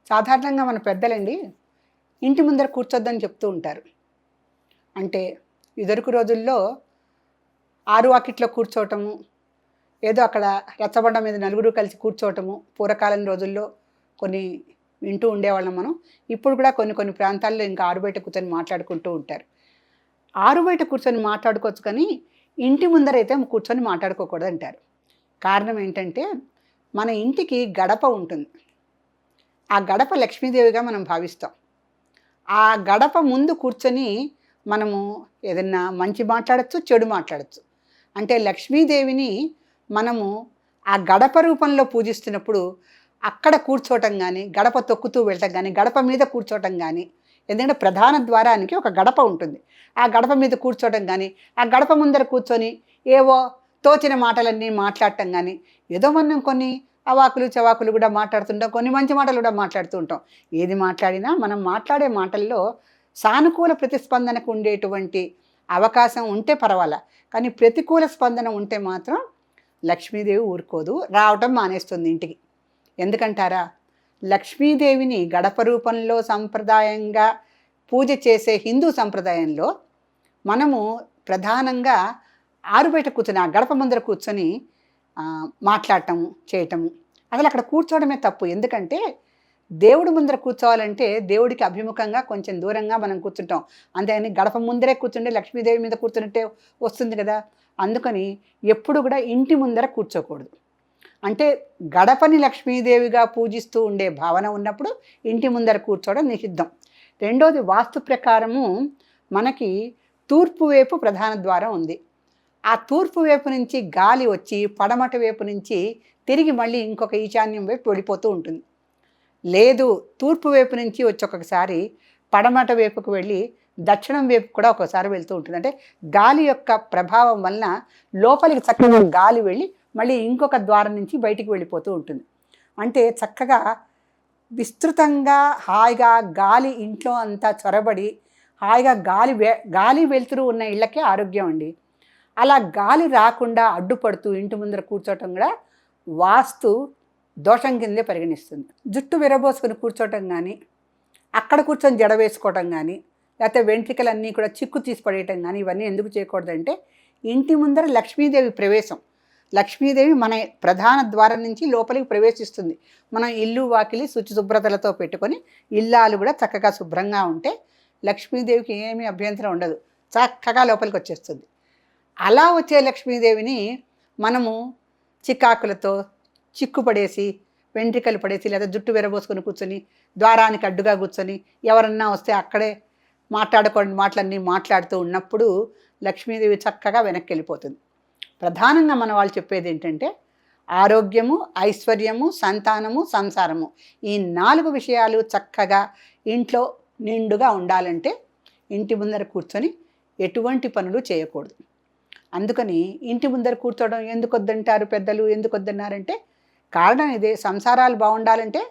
సాధారణంగా మన పెద్దలండి ఇంటి ముందర కూర్చోద్దని చెప్తూ ఉంటారు. అంటే ఇదివరకు రోజుల్లో ఆరువాకిట్లో కూర్చోవటము, ఏదో అక్కడ రచ్చబండ మీద నలుగురు కలిసి కూర్చోవటము, పూర్వకాలం రోజుల్లో కొన్ని వింటూ ఉండేవాళ్ళం మనం. ఇప్పుడు కూడా కొన్ని కొన్ని ప్రాంతాల్లో ఇంకా ఆరుబయట కూర్చొని మాట్లాడుకుంటూ ఉంటారు. ఆరుబయట కూర్చొని మాట్లాడుకోవచ్చు కానీ ఇంటి ముందరైతే కూర్చొని మాట్లాడుకోకూడదంటారు. కారణం ఏంటంటే మన ఇంటికి గడప ఉంటుంది. ఆ గడప లక్ష్మీదేవిగా మనం భావిస్తాం. ఆ గడప ముందు కూర్చొని మనము ఏదన్నా మంచి మాట్లాడచ్చు, చెడు మాట్లాడచ్చు. అంటే లక్ష్మీదేవిని మనము ఆ గడప రూపంలో పూజిస్తున్నప్పుడు అక్కడ కూర్చోవటం కానీ, గడప తొక్కుతూ వెళ్ళటం కానీ, గడప మీద కూర్చోవటం కానీ, ఎందుకంటే ప్రధాన ద్వారానికి ఒక గడప ఉంటుంది. ఆ గడప మీద కూర్చోవటం కానీ, ఆ గడప ముందర కూర్చొని ఏవో తోచిన మాటలన్నీ మాట్లాడటం కానీ, ఏదో మనం కొన్ని అవాకులు చవాకులు కూడా మాట్లాడుతుంటాం, కొన్ని మంచి మాటలు కూడా మాట్లాడుతూ ఉంటాం. ఏది మాట్లాడినా మనం మాట్లాడే మాటల్లో సానుకూల ప్రతిస్పందనకు ఉండేటువంటి అవకాశం ఉంటే పర్వాలా, కానీ ప్రతికూల స్పందన ఉంటే మాత్రం లక్ష్మీదేవి ఊరుకోదు, రావటం మానేస్తుంది ఇంటికి. ఎందుకంటారా, లక్ష్మీదేవిని గడప రూపంలో సంప్రదాయంగా పూజ చేసే హిందూ సంప్రదాయంలో మనము ప్రధానంగా ఆరుబయట కూర్చొని ఆ గడప ముందర కూర్చొని మాట్లాడటము చేయటము, అసలు అక్కడ కూర్చోవడమే తప్పు. ఎందుకంటే దేవుడి ముందర కూర్చోవాలంటే దేవుడికి అభిముఖంగా కొంచెం దూరంగా మనం కూర్చుంటాం. అంతేగాని గడప ముందరే కూర్చుంటే లక్ష్మీదేవి మీద కూర్చున్నట్టే వస్తుంది కదా. అందుకని ఎప్పుడు కూడా ఇంటి ముందర కూర్చోకూడదు. అంటే గడపని లక్ష్మీదేవిగా పూజిస్తూ ఉండే భావన ఉన్నప్పుడు ఇంటి ముందర కూర్చోవడం నిషిద్ధం. రెండోది, వాస్తు ప్రకారము మనకి తూర్పు వైపు ప్రధాన ద్వారం ఉంది. ఆ తూర్పు వైపు నుంచి గాలి వచ్చి పడమట వైపు నుంచి తిరిగి మళ్ళీ ఇంకొక ఈశాన్యం వైపు వెళ్ళిపోతూ ఉంటుంది. లేదు, తూర్పు వైపు నుంచి వచ్చి ఒక్కొక్కసారి పడమట వైపుకు వెళ్ళి దక్షిణం వైపు కూడా ఒకసారి వెళ్తూ ఉంటుంది. అంటే గాలి యొక్క ప్రభావం వలన లోపలికి చక్కగా గాలి వెళ్ళి మళ్ళీ ఇంకొక ద్వారం నుంచి బయటికి వెళ్ళిపోతూ ఉంటుంది. అంటే చక్కగా విస్తృతంగా హాయిగా గాలి ఇంట్లో అంతా చొరబడి హాయిగా గాలి వెలుతురు ఉన్న ఇళ్ళకే ఆరోగ్యం అండి. అలా గాలి రాకుండా అడ్డుపడుతూ ఇంటి ముందర కూర్చోవటం కూడా వాస్తు దోషం కిందే పరిగణిస్తుంది. జుట్టు విరబోసుకొని కూర్చోవటం కానీ, అక్కడ కూర్చొని జడ వేసుకోవటం కానీ, లేకపోతే వెంట్రికలన్నీ కూడా చిక్కు తీసి పడేయటం కానీ, ఇవన్నీ ఎందుకు చేయకూడదంటే ఇంటి ముందర లక్ష్మీదేవి ప్రవేశం. లక్ష్మీదేవి మన ప్రధాన ద్వారం నుంచి లోపలికి ప్రవేశిస్తుంది. మనం ఇల్లు వాకిలి శుచి శుభ్రతలతో పెట్టుకొని ఇల్లాలు కూడా చక్కగా శుభ్రంగా ఉంటే లక్ష్మీదేవికి ఏమీ అభ్యంతరం ఉండదు, చక్కగా లోపలికి వచ్చేస్తుంది. అలా వచ్చే లక్ష్మీదేవిని మనము చికాకులతో చిక్కుపడేసి వెంట్రికలు పడేసి లేదా జుట్టు విరబోసుకొని కూర్చొని ద్వారానికి అడ్డుగా కూర్చొని ఎవరన్నా వస్తే అక్కడే మాటలన్నీ మాట్లాడుతూ ఉన్నప్పుడు లక్ష్మీదేవి చక్కగా వెనక్కి వెళ్ళిపోతుంది. ప్రధానంగా మన వాళ్ళు చెప్పేది ఏంటంటే ఆరోగ్యము, ఐశ్వర్యము, సంతానము, సంసారము, ఈ 4 విషయాలు చక్కగా ఇంట్లో నిండుగా ఉండాలంటే ఇంటి ముందర కూర్చొని ఎటువంటి పనులు చేయకూడదు. అందుకని ఇంటి ముందర కూర్చోవడం ఎందుకు వద్దంటారు పెద్దలు, ఎందుకు వద్దన్నారంటే కారణం ఇదే. సంసారాలు బాగుండాలంటే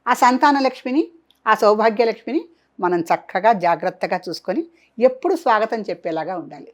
ఆ సంతాన లక్ష్మిని, ఆ సౌభాగ్యలక్ష్మిని మనం చక్కగా జాగ్రత్తగా చూసుకొని ఎప్పుడు స్వాగతం చెప్పేలాగా ఉండాలి.